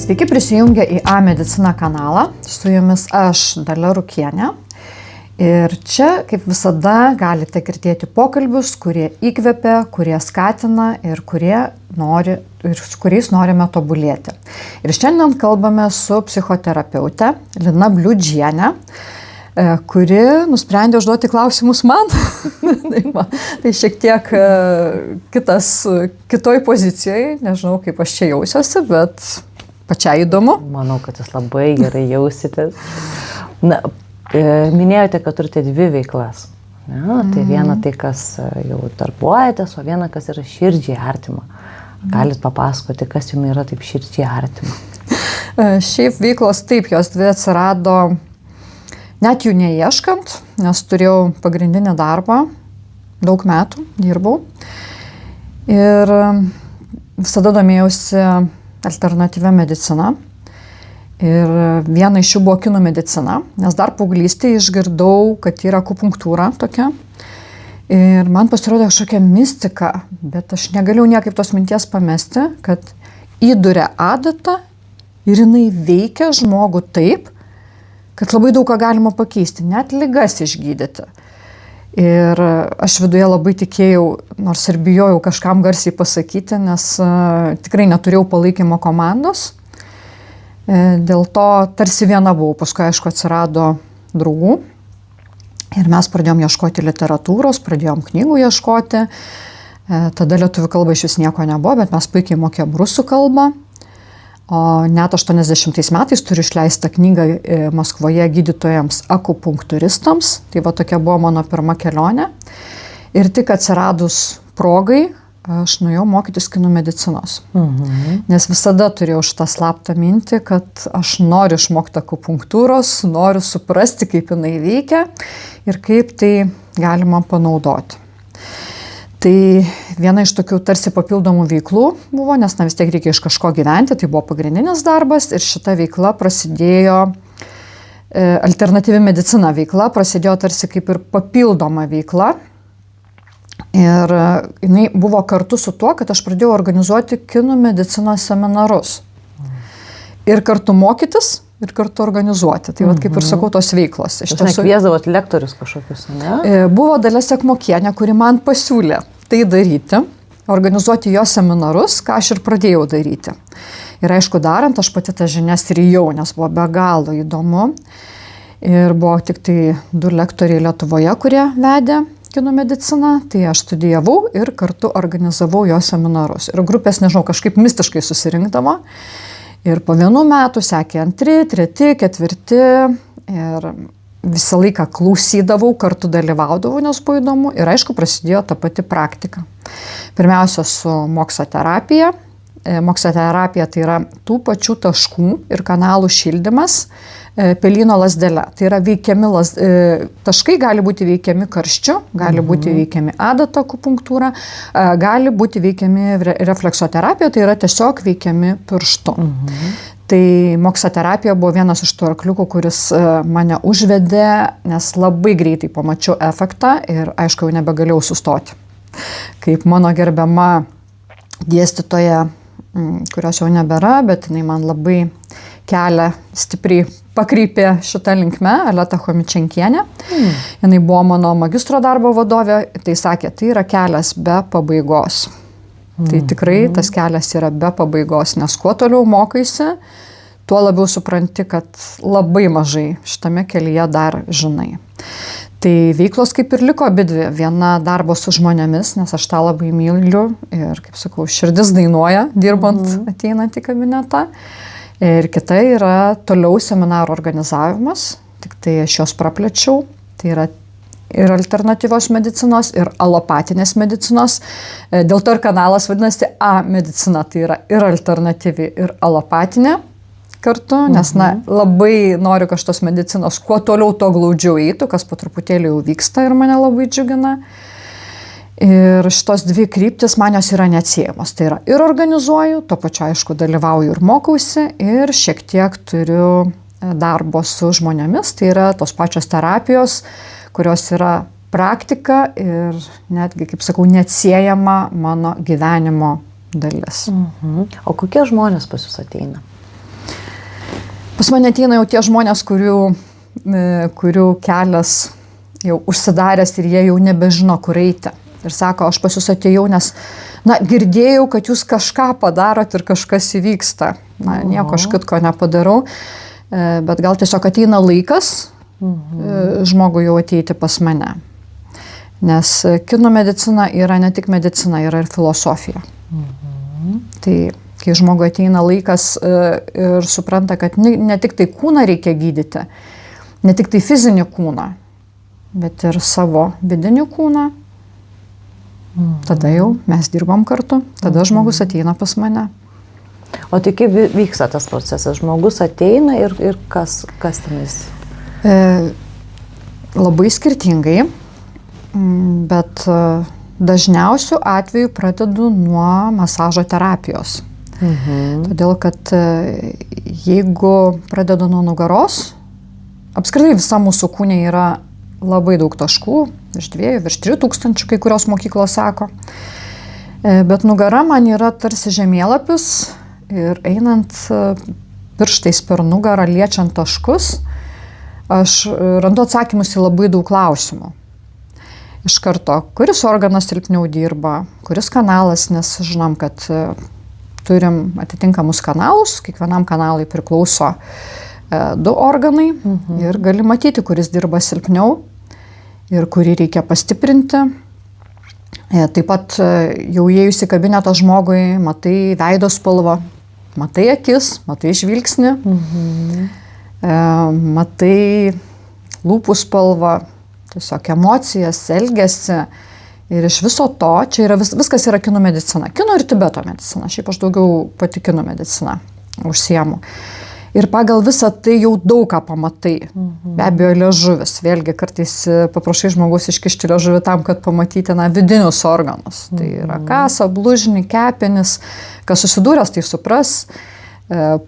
Sveiki prisijungę į A-medicina kanalą. Su jumis aš, Dalia Rukienė. Ir čia, kaip visada, galite girdėti pokalbius, kurie įkvepia, kurie skatina ir su kuriais norime tobulėti. Ir šiandien kalbame su psichoterapeute Lina Bliūdžiene, kuri nusprendė užduoti klausimus man. Tai šiek tiek kitoj pozicijoje, nežinau, kaip aš čia jausiuosi, bet pačiai įdomu. Manau, kad jūs labai gerai jausitės. Na, minėjote, kad turite dvi veiklas. Ja, tai viena tai, kas jau darbuojatės, o viena, kas yra širdžiai artima. Galit papasakoti, kas jums yra taip širdžiai artima? Šiaip veiklos taip, jos dvi atsirado net jų neieškant, nes turėjau pagrindinį darbą, daug metų dirbau. Ir visada domėjausi alternatyvia medicina. Ir viena iš jų buvo kinų medicina, nes dar paauglystėje išgirdau, kad yra akupunktūra tokia. Ir man pasirodė kažkokia mistika, bet aš negalėjau niekaip tos minties pamesti, kad įduria adatą ir jinai veikia žmogų taip, kad labai daug ką galima pakeisti, net ligas išgydyti. Ir aš viduje labai tikėjau, nors ir bijojau kažkam garsiai pasakyti, nes tikrai neturėjau palaikymo komandos. Dėl to tarsi viena buvau, paskui aišku atsirado draugų ir mes pradėjom ieškoti literatūros, pradėjom knygų ieškoti. Tada lietuvių kalba iš vis nieko nebuvo, bet mes puikiai mokėjom rusų kalbą. O net 80 metais turiu išleistą knygą Maskvoje gydytojams akupunkturistams. Tai va tokia buvo mano pirma kelionė. Ir tik atsiradus progai, aš nuėjau mokytis kinų medicinos. Nes visada turėjau šitą slaptą mintį, kad aš noriu išmokti akupunktūros, noriu suprasti, kaip jinai veikia ir kaip tai galima panaudoti. Tai viena iš tokių tarsi papildomų veiklų buvo, nes vis tiek reikia iš kažko gyventi, tai buvo pagrindinis darbas ir šita veikla prasidėjo, alternatyvi medicina veikla prasidėjo tarsi kaip ir papildoma veikla. Ir jinai buvo kartu su tuo, kad aš pradėjau organizuoti kinų medicinos seminarus. Ir kartu mokytis, ir kartu organizuoti. Tai vat, kaip ir sakau, tos veiklos. Jūs nekviesdavot lektorius kažkokius, ne? Buvo Dalia Sekmokienė, kuri man pasiūlė tai daryti, organizuoti jo seminarus, ką aš ir pradėjau daryti. Ir aišku, darant, aš pati tą žinias rijau, nes buvo be galo įdomu. Ir buvo tik tai 2 lektoriai Lietuvoje, kurie vedė kinų mediciną, tai aš studijavau ir kartu organizavau jo seminarus. Ir grupės, nežinau, kažkaip mistiškai susirinkdavo. Ir po 1 metų sekė 2, 3, 4 ir visą laiką klausydavau, kartu dalyvaudavau, nes buvo įdomu. Ir aišku, prasidėjo ta pati praktika. Pirmiausia su moksoterapija. Moksoterapija tai yra tų pačių taškų ir kanalų šildymas pelyno lazdele. Tai yra veikiami taškai, gali būti veikiami karščiu, gali būti veikiami adato akupunktūra, gali būti veikiami refleksoterapija, tai yra tiesiog veikiami pirštu. Tai moksoterapija buvo vienas iš tų arkliukų, kuris mane užvedė, nes labai greitai pamačiau efektą ir aišku, jau nebegalėjau sustoti. Kaip mano gerbiama dėstytoja, kurios jau nebėra, bet jinai man labai kelią stipriai pakrypė šitą linkme, Aleta Chomičenkienė. Jinai buvo mano magistro darbo vadovė, tai sakė, tai yra kelias be pabaigos. Tai tikrai tas kelias yra be pabaigos, nes kuo toliau mokaisi, tuo labiau supranti, kad labai mažai šitame kelyje dar žinai. Tai veiklos kaip ir liko abidvi. Viena darbo su žmonėmis, nes aš tą labai myliu ir, kaip sakau, širdis dainuoja, dirbant ateinant į kabinetą. Ir kita yra toliau seminarų organizavimas, tik tai aš jos praplečiau. Tai yra ir alternatyvios medicinos, ir alopatinės medicinos. Dėl to ir kanalas vadinasi A-medicina, tai yra ir alternatyvi, ir alopatinė kartu, nes labai noriu, kad šitos medicinos kuo toliau, to glaudžiau eitų, kas po truputėlį jau vyksta ir mane labai džiugina. Ir šitos dvi kryptis man jos yra neatsiejamos. Tai yra ir organizuoju, tuo pačiu aišku dalyvauju ir mokausi ir šiek tiek turiu darbo su žmonėmis. Tai yra tos pačios terapijos, kurios yra praktika ir netgi, kaip sakau, neatsiejama mano gyvenimo dalis. O kokie žmonės pas jūs ateina? Pas mane ateina jau tie žmonės, kurių kelias jau užsidaręs ir jie jau nebežino, kur eiti. Ir sako, aš pas jūs atėjau, nes, girdėjau, kad jūs kažką padarot ir kažkas įvyksta. Nieko aš kitko nepadarau, bet gal tiesiog ateina laikas žmogui jau ateiti pas mane. Nes kinų medicina yra ne tik medicina, yra ir filosofija. Tai kai žmogui ateina laikas ir supranta, kad ne tik tai kūną reikia gydyti, ne tik tai fizinį kūną, bet ir savo vidinį kūną, tada jau mes dirbam kartu, tada žmogus ateina pas mane. O tai kaip vyksta tas procesas? Žmogus ateina ir kas tenais? Labai skirtingai. Bet dažniausiu atveju pradedu nuo masažo terapijos. Todėl, kad jeigu pradedu nuo nugaros, apskritai visa mūsų kūne yra labai daug taškų, virš 2, virš 3 tūkstančių, kai kurios mokyklos sako. Bet nugara man yra tarsi žemėlapis ir einant pirštais per nugarą, liečiant taškus, aš randu atsakymus į labai daug klausimų. Iš karto, kuris organas silpniau dirba, kuris kanalas, nes žinom, kad turim atitinkamus kanalus, kiekvienam kanalui priklauso 2 organai ir gali matyti, kuris dirba silpniau ir kurį reikia pastiprinti. Taip pat jau įėjus į kabinetą žmogui, matai veido spalvą, matai akis, matai žvilgsnį, matai lūpų spalvą, tiesiog emocijas, elgesį ir iš viso to, čia yra viskas yra kinų medicina. Kinų ir Tibeto medicina, šiaip aš daugiau pati kinų medicina užsiemu. Ir pagal visą tai jau daug ką pamatai. Be abejo, liežuvis. Vėlgi kartais paprašai žmogus iškišti liežuvį tam, kad pamatyti vidinius organus. Tai yra kasa, blužnį, kepenis. Kas susidūręs, tai supras.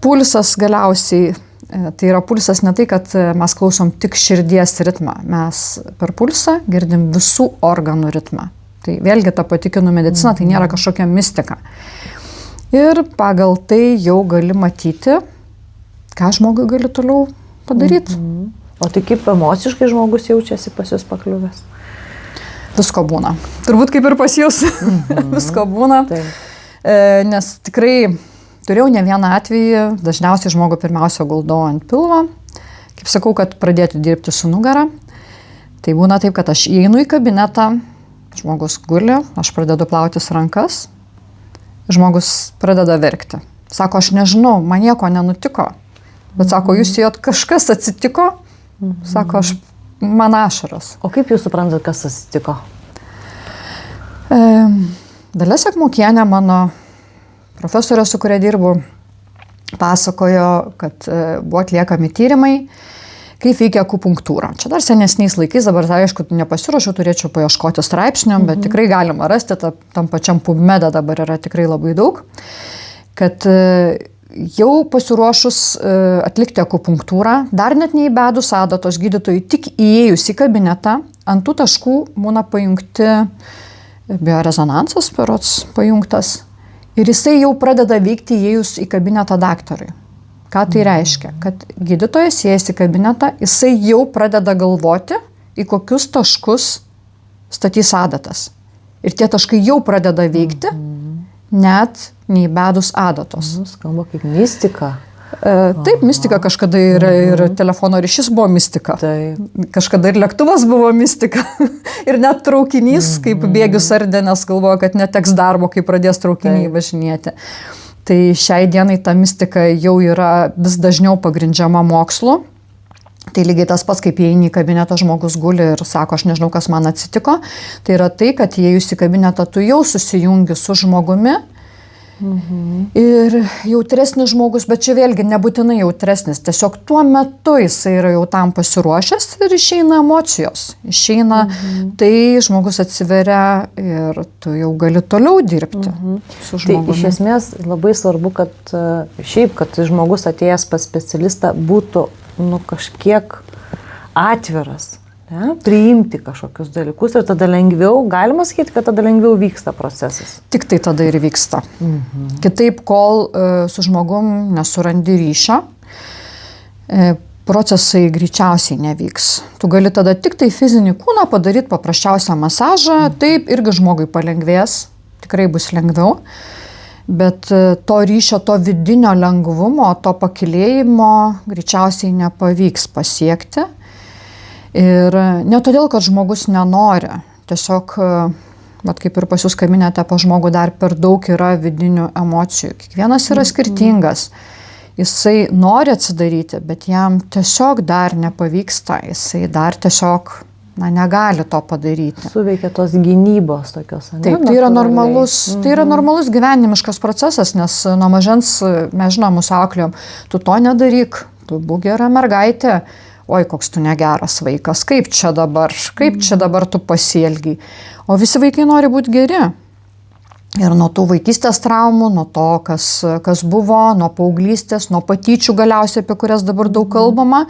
Pulsas galiausiai. Tai yra pulsas ne tai, kad mes klausom tik širdies ritmą. Mes per pulsą girdim visų organų ritmą. Tai vėlgi ta pati kinų medicina, tai nėra kažkokia mistika. Ir pagal tai jau gali matyti, ką žmogui gali toliau padaryti. O tai kaip emociškai žmogus jaučiasi pas jūs pakliuvęs? Visko būna. Turbūt kaip ir pas jūs. Visko būna. Nes tikrai turėjau ne vieną atvejį, dažniausiai žmogų pirmiausia guldau ant pilvo. Kaip sakau, kad pradėti dirbti su nugara. Tai būna taip, kad aš įeinu į kabinetą, žmogus guli, aš pradedu plautis rankas, žmogus pradeda verkti. Sako, aš nežinau, man nieko nenutiko. Bet sako, jūs jot kažkas atsitiko, sako, man ašaras. O kaip jūs suprantat, kas atsitiko? Dalia Sekmokienė, mano profesorė, su kuria dirbu, pasakojo, kad buvo atliekami tyrimai, kaip veikia akupunktūra. Čia dar senesniais laikais, dabar tai aišku, nepasiruošiau, turėčiau paieškoti straipsnių, bet tikrai galima rasti, tam pačiam PubMed dabar yra tikrai labai daug, kad jau pasiruošus atlikti akupunktūrą, dar net neįbedus adatos gydytojui, tik įėjus į kabinetą, ant tų taškų būna pajungti biorezonansas, berods pajungtas, ir jisai jau pradeda veikti įėjus į kabinetą daktarui. Ką tai reiškia? Kad gydytojas įėjęs į kabinetą, jisai jau pradeda galvoti, į kokius taškus statys adatas. Ir tie taškai jau pradeda veikti, net neįbedus adatos. Skamba kaip mistika. Taip, mistika kažkada ir telefono ryšys buvo mistika. Taip. Kažkada ir lėktuvas buvo mistika. Ir net traukinys, kaip bėgius ardė, nes galvoja, kad neteks darbo, kai pradės traukiniai važinėti. Tai šiai dienai ta mistika jau yra vis dažniau pagrindžiama mokslu. Tai lygiai tas pats, kaip įeini į kabinetą, žmogus guli ir sako, aš nežinau, kas man atsitiko. Tai yra tai, kad įėjus į kabinetą, tu jau susijungi su žmogumi. Ir jautresnis žmogus, bet čia vėlgi nebūtinai jautresnis, tiesiog tuo metu jisai yra jau tam pasiruošęs ir išeina emocijos, išeina tai žmogus atsiveria ir tu jau gali toliau dirbti su žmogumi. Tai iš esmės labai svarbu, kad šiaip, kad žmogus atėjęs pas specialistą būtų kažkiek atviras. Ne? Priimti kažkokius dalykus ir tada lengviau, galima sakyti, kad tada lengviau vyksta procesas. Tik tai tada ir vyksta. Kitaip, kol su žmogum nesurandi ryšio, procesai greičiausiai nevyks. Tu gali tada tik tai fizinį kūną padaryti paprasčiausią masažą, taip irgi žmogui palengvės, tikrai bus lengviau, bet to ryšio, to vidinio lengvumo, to pakilėjimo greičiausiai nepavyks pasiekti. Ir ne todėl, kad žmogus nenori, tiesiog, kaip ir pas jūs kabinete, pas žmogų dar per daug yra vidinių emocijų. Kiekvienas yra skirtingas. Jisai nori atsidaryti, bet jam tiesiog dar nepavyksta, jisai dar tiesiog negali to padaryti. Suveikia tos gynybos tokios. Taip, tai yra normalus gyvenimiškas procesas, nes nuo mažens mes žinom, mūsų auklėjom, tu to nedaryk, tu būk gera mergaitė, oi, koks tu negeras vaikas, kaip čia dabar tu pasielgiai. O visi vaikai nori būti geri. Ir nuo tų vaikystės traumų, nuo to, kas buvo, nuo paauglystės, nuo patyčių galiausiai, apie kurias dabar daug kalbama,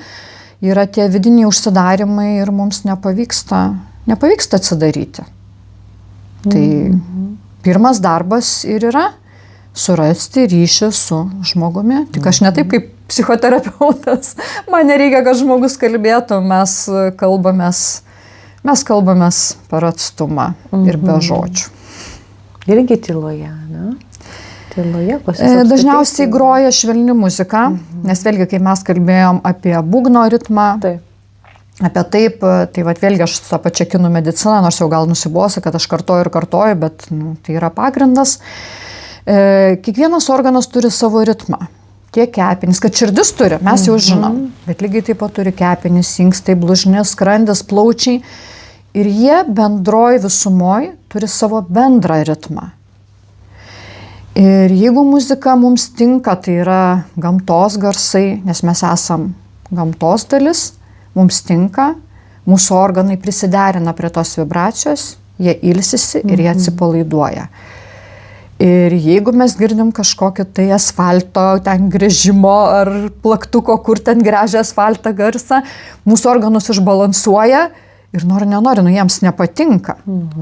yra tie vidiniai užsidarimai ir mums nepavyksta atsidaryti. Tai pirmas darbas ir yra surasti ryšį su žmogumi. Tik aš ne taip kaip psichoterapeutas, man nereikia, kad žmogus kalbėtų, mes kalbamės per atstumą ir be žodžių. Irgi tyloje, ne? Tyloje pasisakyti. Dažniausiai groja švelni muzika, nes vėlgi, kai mes kalbėjom apie būgno ritmą, apie taip, tai vėlgi aš su tą pačią kinų mediciną, nors jau gal nusibosi, kad aš kartoju, bet tai yra pagrindas. Kiekvienas organas turi savo ritmą. Tie kepenys, kad širdis turi, mes jau žinom, bet lygiai taip pat turi kepenys, inkstai, blužnis, skrandis, plaučiai. Ir jie bendroj visumoj turi savo bendrą ritmą. Ir jeigu muzika mums tinka, tai yra gamtos garsai, nes mes esam gamtos dalis, mums tinka, mūsų organai prisiderina prie tos vibracijos, jie ilsisi ir jie atsipalaiduoja. Ir jeigu mes girdim kažkokį tai asfalto, ten gręžimo ar plaktuko, kur ten gręžia asfaltą garsą, mūsų organus išbalansuoja. Ir nenori, jiems nepatinka.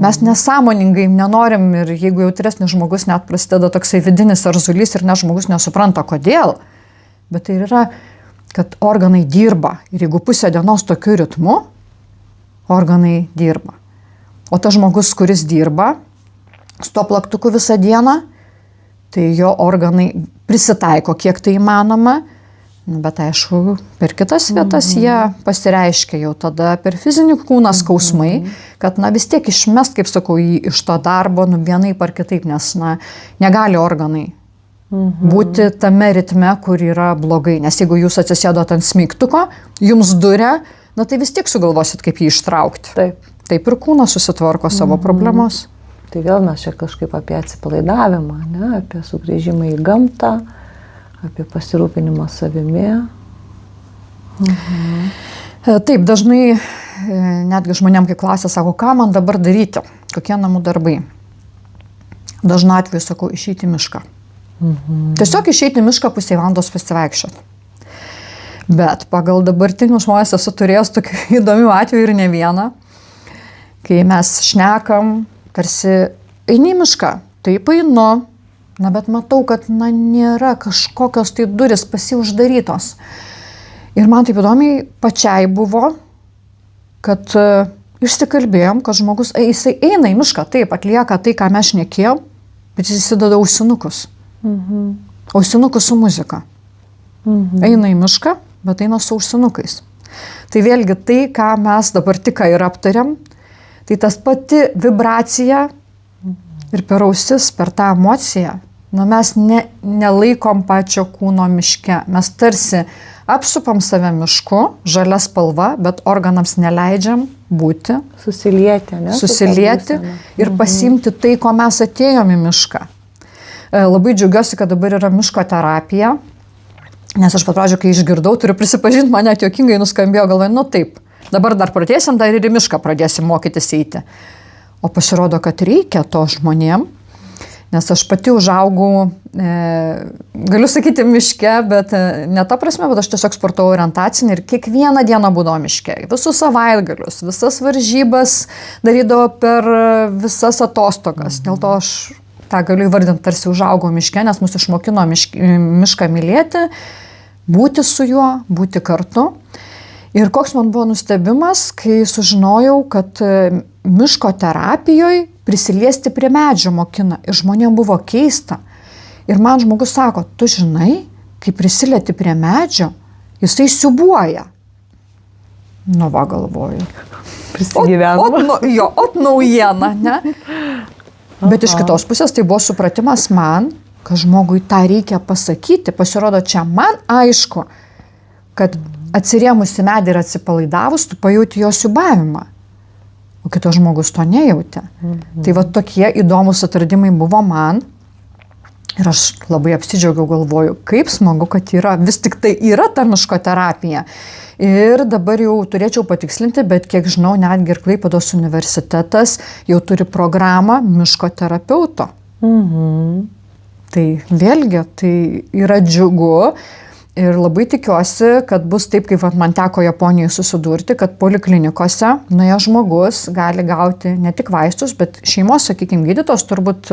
Mes nesąmoningai nenorim ir jeigu jautresnis žmogus net prasideda toksai vidinis arzulys ir žmogus nesupranta kodėl. Bet tai yra, kad organai dirba. Ir jeigu pusę dienos tokiu ritmu, organai dirba. O tas žmogus, kuris dirba su to plaktuku visą dieną, tai jo organai prisitaiko, kiek tai įmanoma. Bet aišku, per kitas vietas jie pasireiškia jau tada per fizinį kūną skausmai, kad vis tiek išmest, kaip sakau, iš to darbo, vienaip ar kitaip, nes negali organai būti tame ritme, kur yra blogai. Nes jeigu jūs atsisėdot ant smeigtuko, jums duria, tai vis tiek sugalvosit, kaip jį ištraukti. Taip ir kūnas susitvarko savo problemos. Tai vėl mes čia kažkaip apie atsipalaidavimą, apie sugrįžimą į gamtą, apie pasirūpinimą savimi. Taip, dažnai netgi žmonėm, kai klasė, sako, ką man dabar daryti, kokie namų darbai. Dažnu atveju sakau, išeiti į mišką. Tiesiog išeiti į mišką pusę valandos pasivaikščioti. Bet pagal dabartinius žmonės esu turėjęs tokių įdomių atvejų ir ne vieną, kai mes šnekam, tarsi eini į mišką, taip einu, bet matau, kad nėra kažkokios tai duris uždarytos. Ir man taip įdomiai pačiai buvo, kad išsikalbėjom, kad žmogus, jisai eina į mišką, taip, atlieka tai, ką mes šnekėjom, bet jis įsideda ausinukus. Ausinukus su muzika. Eina į mišką, bet eina su ausinukais. Tai vėlgi tai, ką mes dabar tik ir aptariam, tai tas pati vibracija ir per ausis, per tą emociją, mes nelaikom pačio kūno miške. Mes tarsi apsupam save mišku, žalia spalva, bet organams neleidžiam būti. Susilieti ir pasiimti tai, ko mes atėjom į mišką. Labai džiaugiuosi, kad dabar yra miško terapija, nes aš pat pradžio, kai išgirdau, turiu prisipažinti, man net juokingai nuskambėjo, galvoju, taip, dabar dar pradėsim, dar ir į mišką pradėsim mokytis eiti. O pasirodo, kad reikia to žmonėm, nes aš pati užaugau, galiu sakyti miške, bet ne ta prasme, bet aš tiesiog sportavau orientacinį ir kiekvieną dieną būdavo miške. Visus savaitgalius, visas varžybas darydavo per visas atostogas. Dėl to aš tą galiu įvardinti, tarsi užaugau miške, nes mus išmokino mišką mylėti, būti su juo, būti kartu. Ir koks man buvo nustebimas, kai sužinojau, kad miško terapijoje prisiliesti prie medžio mokina. Ir žmonėms buvo keista. Ir man žmogus sako, tu žinai, kai prisilieti prie medžio, jisai siubuoja. Nu va, galvoju. Prisigyvenimo. Ot naujiena, ne? Bet iš kitos pusės tai buvo supratimas man, kad žmogui tą reikia pasakyti. Pasirodo, čia man aišku, kad atsirėmus į medį ir atsipalaidavus, tu pajauti jo siubavimą. O kitas žmogus to nejautė. Tai va tokie įdomus atradimai buvo man. Ir aš labai apsidžiaugiau, galvoju, kaip smagu, kad vis tik tai yra ta miško terapija. Ir dabar jau turėčiau patikslinti, bet kiek žinau, netgi ir Klaipėdos universitetas jau turi programą miško terapeuto. Tai vėlgi, tai yra džiugu. Ir labai tikiuosi, kad bus taip, kaip man teko Japonijoje susidurti, kad poliklinikose nuėjęs žmogus gali gauti ne tik vaistus, bet šeimos, sakykime, gydytos turbūt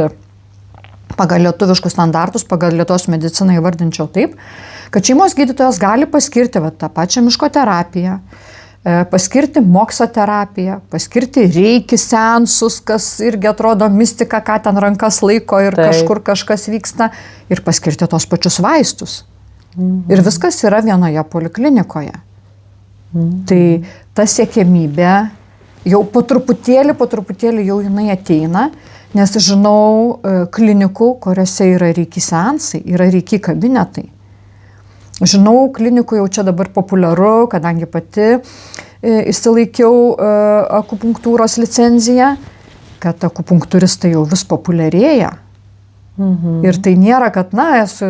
pagal lietuviškus standartus, pagal Lietuvos mediciną įvardinčiau taip, kad šeimos gydytojas gali paskirti tą pačią miško terapiją, paskirti moksoterapiją, paskirti reiki seansus, kas irgi atrodo mistika, ką ten rankas laiko ir kažkur kažkas vyksta, ir paskirti tos pačius vaistus. Ir viskas yra vienoje poliklinikoje. Tai ta siekiamybė jau po truputėlį jau jinai ateina, nes žinau klinikų, kuriuose yra reiki seansai, yra reiki kabinetai. Žinau klinikų jau čia dabar populiaru, kadangi pati išsilaikiau akupunktūros licenciją, kad akupunktūristai jau vis populiarėja. Ir tai nėra, kad,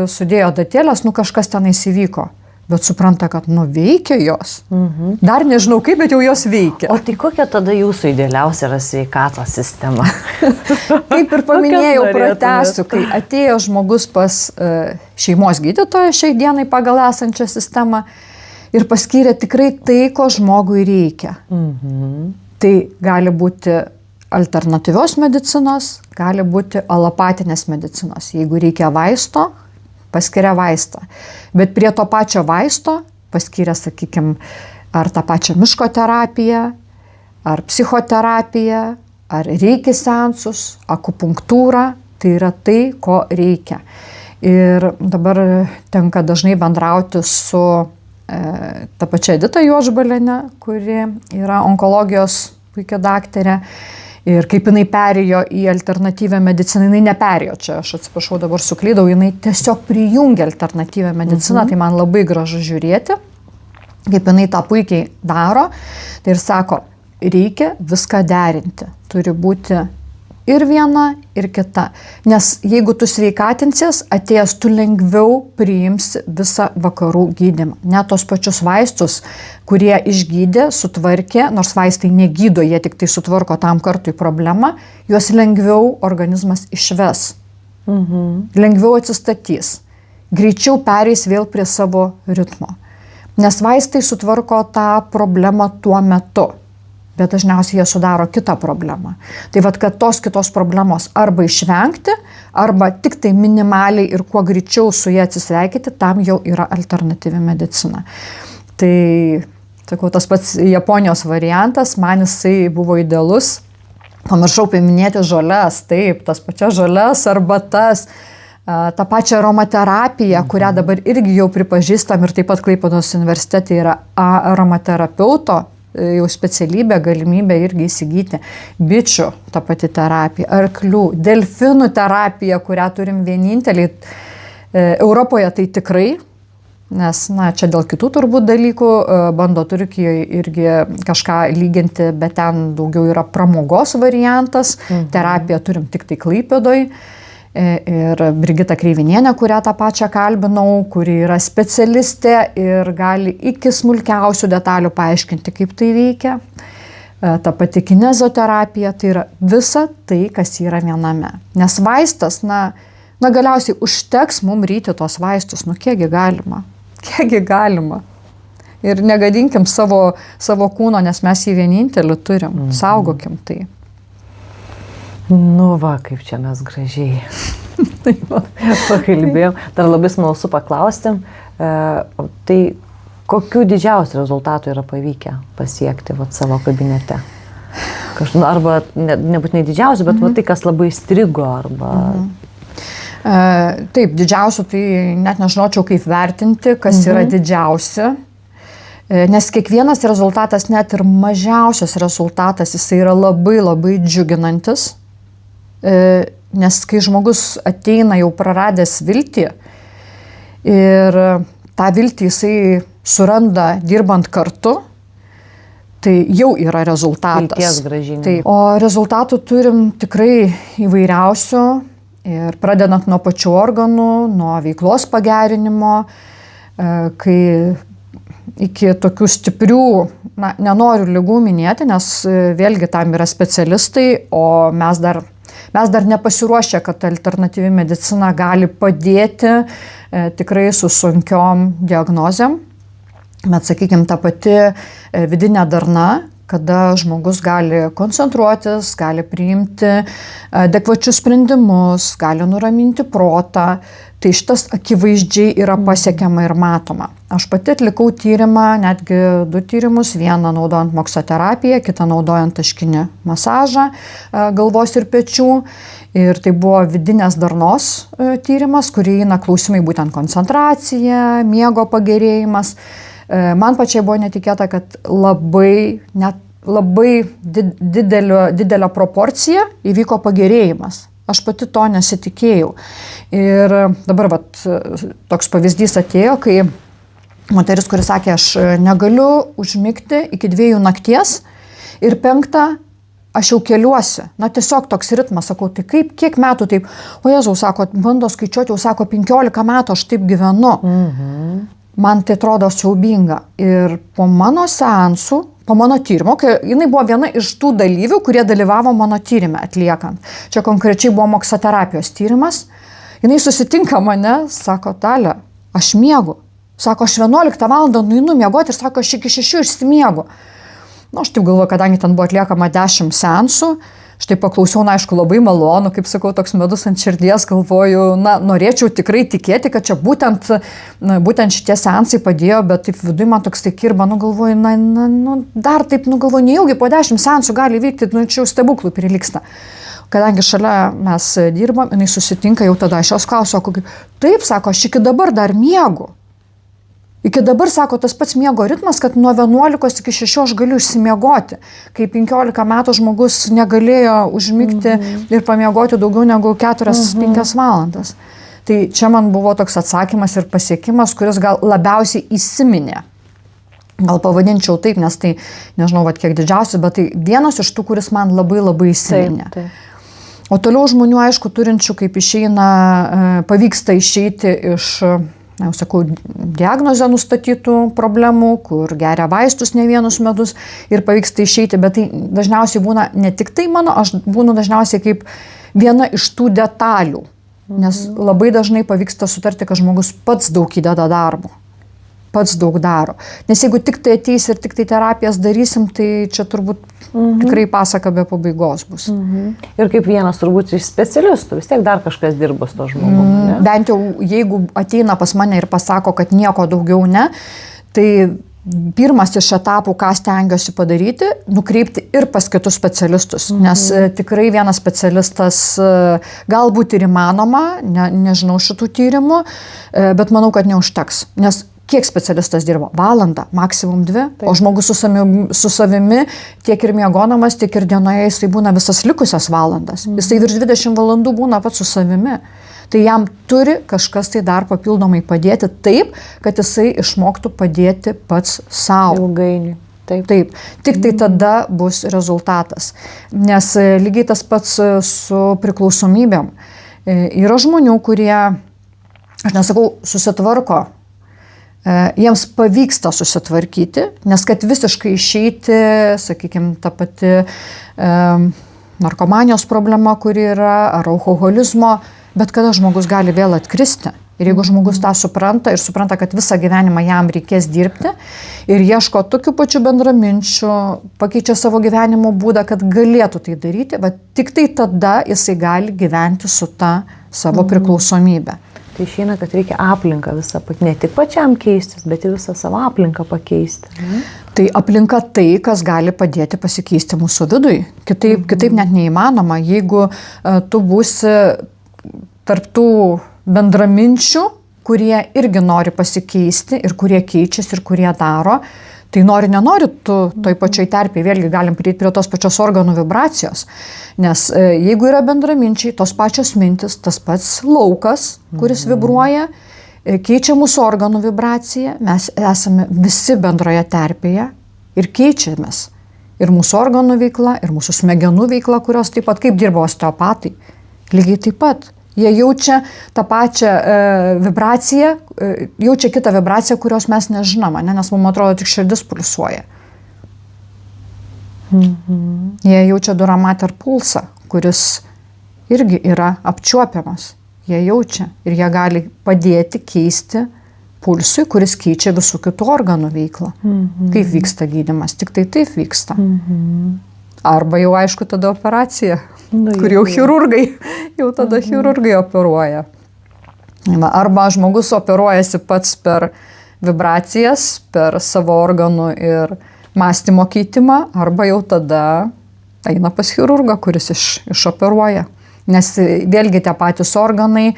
sudėjo datėlės, kažkas tenais įvyko. Bet supranta, kad veikia jos. Dar nežinau kaip, bet jau jos veikia. O tai kokia tada jūsų idealiausia yra sveikatos sistema? Kaip ir paminėjau, pratęsiu, kai atėjo žmogus pas šeimos gydytoją šiai dienai pagal esančią sistemą ir paskyrė tikrai tai, ko žmogui reikia. Tai gali būti alternatyvios medicinos, gali būti alopatinės medicinos. Jeigu reikia vaisto, paskiria vaistą. Bet prie to pačio vaisto paskiria, sakykime, ar tą pačią miško terapiją, ar psichoterapiją, ar reiki seansus, akupunktūrą. Tai yra tai, ko reikia. Ir dabar tenka dažnai bendrauti su ta pačia Edita Juodžbaliene, kuri yra onkologijos puikia daktarė. Ir kaip jinai perėjo į alternatyvę mediciną, jinai neperėjo čia, aš atsiprašau, dabar suklydau, jinai tiesiog prijungė alternatyvę mediciną, tai man labai gražu žiūrėti, kaip jinai tą puikiai daro. Tai ir sako, reikia viską derinti, turi būti ir viena, ir kita. Nes jeigu tu sveikatinsies, atėjęs tu lengviau priimsi visą vakarų gydymą. Net tos pačius vaistus, kurie išgydė, sutvarkė, nors vaistai negydo, jie tik tai sutvarko tam kartui problemą, juos lengviau organizmas išves. Lengviau atsistatys. Greičiau pereis vėl prie savo ritmo. Nes vaistai sutvarko tą problemą tuo metu. Bet dažniausiai jie sudaro kitą problemą. Tai kad tos kitos problemos arba išvengti, arba tik tai minimaliai ir kuo greičiau su jie atsisveikyti, tam jau yra alternatyvi medicina. Tai, sakau, tas pats Japonijos variantas, man jisai buvo idealus. Pamiršau paminėti žoles, taip, tas pačias žoles arba tą pačią aromaterapiją, kurią dabar irgi jau pripažįstam ir taip pat Klaipėdos universitete yra aromaterapeuto jau specialybė, galimybė irgi įsigyti. Bičių ta pati terapija, arklių, delfinų terapija, kurią turim vieninteliai Europoje, tai tikrai, nes čia dėl kitų turbūt dalykų bando Turkijoje irgi kažką lyginti, bet ten daugiau yra pramogos variantas, terapiją turim tik tai Klaipėdoje. Ir Brigita Kreivinienė, kurią tą pačią kalbinau, kuri yra specialistė ir gali iki smulkiausių detalių paaiškinti, kaip tai veikia. Ta pati kinezoterapija, tai yra visa tai, kas yra viename. Nes vaistas, galiausiai užteks mums ryti tos vaistus, kiekgi galima. Ir negadinkim savo kūno, nes mes jį vienintelį turim, saugokim tai. Kaip čia mes gražiai pakalbėjom. Dar labai smalsu paklausti, Tai kokių didžiausių rezultatų yra pavykę pasiekti savo kabinete? Arba nebūtinai didžiausių, bet tai, kas labai strigo arba... Taip, didžiausių tai net nežinočiau, kaip vertinti, kas yra didžiausia. Nes kiekvienas rezultatas, net ir mažiausias rezultatas, jisai yra labai labai džiuginantis. Nes kai žmogus ateina jau praradęs viltį ir tą viltį jisai suranda dirbant kartu, tai jau yra rezultatas. Vilties grąžinimas. Taip. O rezultatų turim tikrai įvairiausių ir pradedant nuo pačių organų, nuo veiklos pagerinimo, kai iki tokių stiprių, nenoriu ligų minėti, nes vėlgi tam yra specialistai, o mes dar nepasiruošę, kad alternatyvi medicina gali padėti tikrai su sunkiom diagnozėm. Bet, sakykime, ta pati vidinė darna, kada žmogus gali koncentruotis, gali priimti adekvačius sprendimus, gali nuraminti protą, tai šitas akivaizdžiai yra pasiekiama ir matoma. Aš pati atlikau tyrimą, netgi 2 tyrimus, vieną naudojant moksoterapiją, kitą naudojant taškinį masažą galvos ir pečių. Ir tai buvo vidinės darnos tyrimas, kurį įeina klausimai būtent koncentracija, miego pagerėjimas. Man pačiai buvo netikėta, kad labai didelio proporcija įvyko pagerėjimas. Aš pati to nesitikėjau. Ir dabar toks pavyzdys atėjo, kai moteris, kuris sakė, aš negaliu užmigti iki 2 nakties ir 5 aš jau keliuosi. Tiesiog toks ritmas, sakau, tai kiek metų taip? O Jėzau, sako, bando skaičiuoti, jau sako, 15 metų aš taip gyvenu. Man tai atrodo siaubinga. Ir po mano seansų, po mano tyrimo, kai jinai buvo viena iš tų dalyvių, kurie dalyvavo mano tyrime atliekant. Čia konkrečiai buvo moksoterapijos tyrimas. Jinai susitinka mane, sako, Dalia, aš miegu. Sako, aš 11 valandą nueinu miegoti ir sako, aš iki 6 išsimiegu. Aš taip galvoju, kadangi ten buvo atliekama 10 seansų, štai paklausiau, aišku, labai malonu, kaip sakau, toks medus ant širdies, galvoju, norėčiau tikrai tikėti, kad čia būtent šitie seansai padėjo, bet taip viduje man toks tai kirba, galvoju, dar taip, galvoju, nejaugi po 10 seansų gali vykti, čia jau stebuklų prilygsta. Kadangi šalia mes dirbam, jinai susitinka, jau tada aš jos klausiu, taip, sako, aš iki dabar dar miegu. Iki dabar, sako, tas pats miego ritmas, kad nuo 11 iki 6 aš galiu išsimiegoti. Kai 15 metų žmogus negalėjo užmigti ir pamiegoti daugiau negu 4-5 valandas. Tai čia man buvo toks atsakymas ir pasiekimas, kuris gal labiausiai įsiminė. Gal pavadinčiau taip, nes tai, nežinau, kiek didžiausias, bet tai vienas iš tų, kuris man labai labai įsiminė. Taip. O toliau žmonių, aišku, turinčių, kaip pavyksta išeiti iš... jau sakau, diagnozę nustatytų problemų, kur geria vaistus ne vienus metus ir pavyksta išeiti, bet tai dažniausiai būna ne tik tai mano, aš būnu dažniausiai kaip viena iš tų detalių, nes labai dažnai pavyksta sutarti, kad žmogus pats daug įdeda darbo, pats daug daro. Nes jeigu tik tai ateis ir tik tai terapijas darysim, tai čia turbūt tikrai pasaka be pabaigos bus. Ir kaip vienas turbūt iš specialistų, vis tiek dar kažkas dirba su to žmogumi. Bent jau jeigu ateina pas mane ir pasako, kad nieko daugiau ne, tai pirmas iš etapų, ką stengiuosi padaryti, nukreipti ir pas kitus specialistus. Nes tikrai vienas specialistas galbūt ir įmanoma, nežinau šitų tyrimų, bet manau, kad neužteks. Nes kiek specialistas dirba? Valandą, maksimum 2. Taip. O žmogus su savimi tiek ir miegodamas, tiek ir dienoje jisai būna visas likusias valandas. Jisai virš 20 valandų būna pats su savimi. Tai jam turi kažkas tai dar papildomai padėti taip, kad jisai išmoktų padėti pats savo. Ilgainiui. Taip. Tik tai tada bus rezultatas. Nes lygiai tas pats su priklausomybėm. Yra žmonių, kurie, aš nesakau, susitvarko, jiems pavyksta susitvarkyti, nes kad visiškai išeiti, sakykime, ta pati narkomanijos problema, kuri yra, ar alkoholizmo, bet kada žmogus gali vėl atkristi. Ir jeigu žmogus tą supranta ir supranta, kad visą gyvenimą jam reikės dirbti ir ieško tokių pačių bendraminčių, pakeičia savo gyvenimo būdą, kad galėtų tai daryti, bet tik tai tada jisai gali gyventi su ta savo priklausomybė. Tai išeina, kad reikia aplinką visą, ne tik pačiam keistis, bet ir visą savo aplinką pakeisti. Tai aplinka tai, kas gali padėti pasikeisti mūsų vidui. Kitaip net neįmanoma. Jeigu tu būsi tarptų bendraminčių, kurie irgi nori pasikeisti ir kurie keičiasi ir kurie daro, tai nenori tu toj pačioj terpėje, vėlgi galim prieiti prie tos pačios organų vibracijos. Nes jeigu yra bendraminčiai, tos pačios mintis, tas pats laukas, kuris vibruoja, keičia mūsų organų vibraciją, mes esame visi bendroje terpėje ir keičiamės. Ir mūsų organų veikla, ir mūsų smegenų veikla, kurios taip pat kaip dirba osteopatai, lygiai taip pat. Jie jaučia tą pačią vibraciją, jaučia kitą vibraciją, kurios mes nežinome, nes mums atrodo tik širdis pulsuoja. Jie jaučia dura mater pulsą, kuris irgi yra apčiuopiamas. Jie jaučia ir jie gali padėti keisti pulsui, kuris keičia visų kitų organų veiklą. Kaip vyksta gydymas, tik tai taip vyksta. Arba jau aišku tada operacija, kur jau chirurgai operuoja. Arba žmogus operuojasi pats per vibracijas, per savo organų ir mąstymo keitimą, arba jau tada eina pas chirurgą, kuris išoperuoja. Nes vėlgi tie patys organai,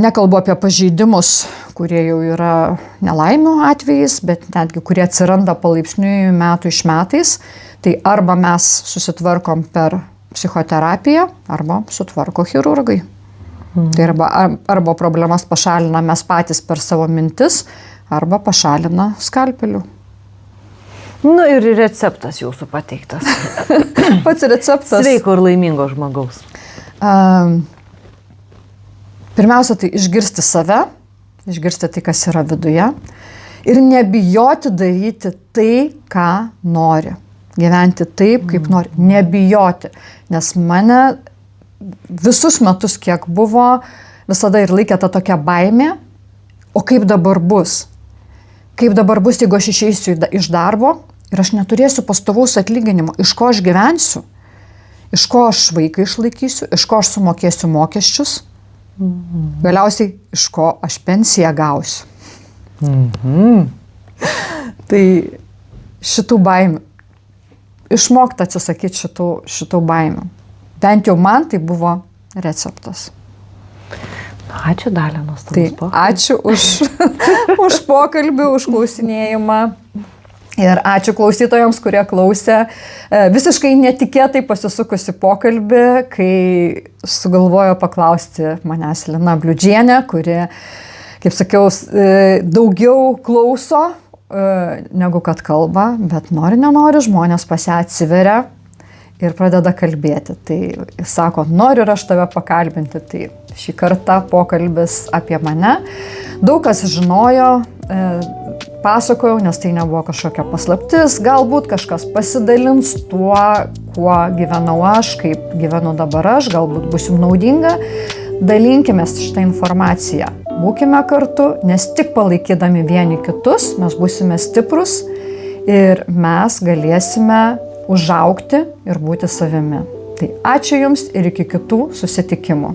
nekalbu apie pažeidimus, kurie jau yra nelaimių atvejais, bet netgi kurie atsiranda palaipsniui metų iš metais, tai arba mes susitvarkom per psichoterapiją, arba sutvarko chirurgai. Tai arba problemas pašalina mes patys per savo mintis, arba pašalina skalpeliu. Ir receptas jūsų pateiktas. Pats receptas. Sveiko ir laimingo žmogaus. Pirmiausia, tai išgirsti save, išgirsti tai, kas yra viduje ir nebijoti daryti tai, ką nori. Gyventi taip, kaip nori. Nebijoti. Nes mane visus metus, kiek buvo, visada ir laikė ta tokia baimė, o kaip dabar bus? Kaip dabar bus, jeigu aš išeisiu iš darbo ir aš neturėsiu pastovaus atlyginimo, iš ko aš gyvensiu, iš ko aš vaiką išlaikysiu, iš ko aš sumokėsiu mokesčius, galiausiai iš ko aš pensiją gausiu. Tai šitų baimių. Išmokti atsisakyti šitų baimių. Bent jau man tai buvo receptas. Ačiū, Dalia, nuostabus pokalbis. Ačiū už pokalbį, už klausinėjimą. Ir ačiū klausytojams, kurie klausė. Visiškai netikėtai pasisukusi pokalbį, kai sugalvojo paklausti manęs Lina Bliūdžienė, kuri, kaip sakiau, daugiau klauso negu kad kalba, bet nenori, žmonės pas ją atsiveria ir pradeda kalbėti. Tai jis sako, noriu ir aš tave pakalbinti. Tai šį kartą pokalbis apie mane. Daug kas žinojo, pasakojau, nes tai nebuvo kažkokia paslaptis. Galbūt kažkas pasidalins tuo, kuo gyvenau aš, kaip gyvenu dabar aš, galbūt bus jums naudinga. Dalinkimės šitą informaciją. Būkime kartu, nes tik palaikydami vieni kitus mes būsime stiprus ir mes galėsime užaugti ir būti savimi. Tai ačiū Jums ir iki kitų susitikimų.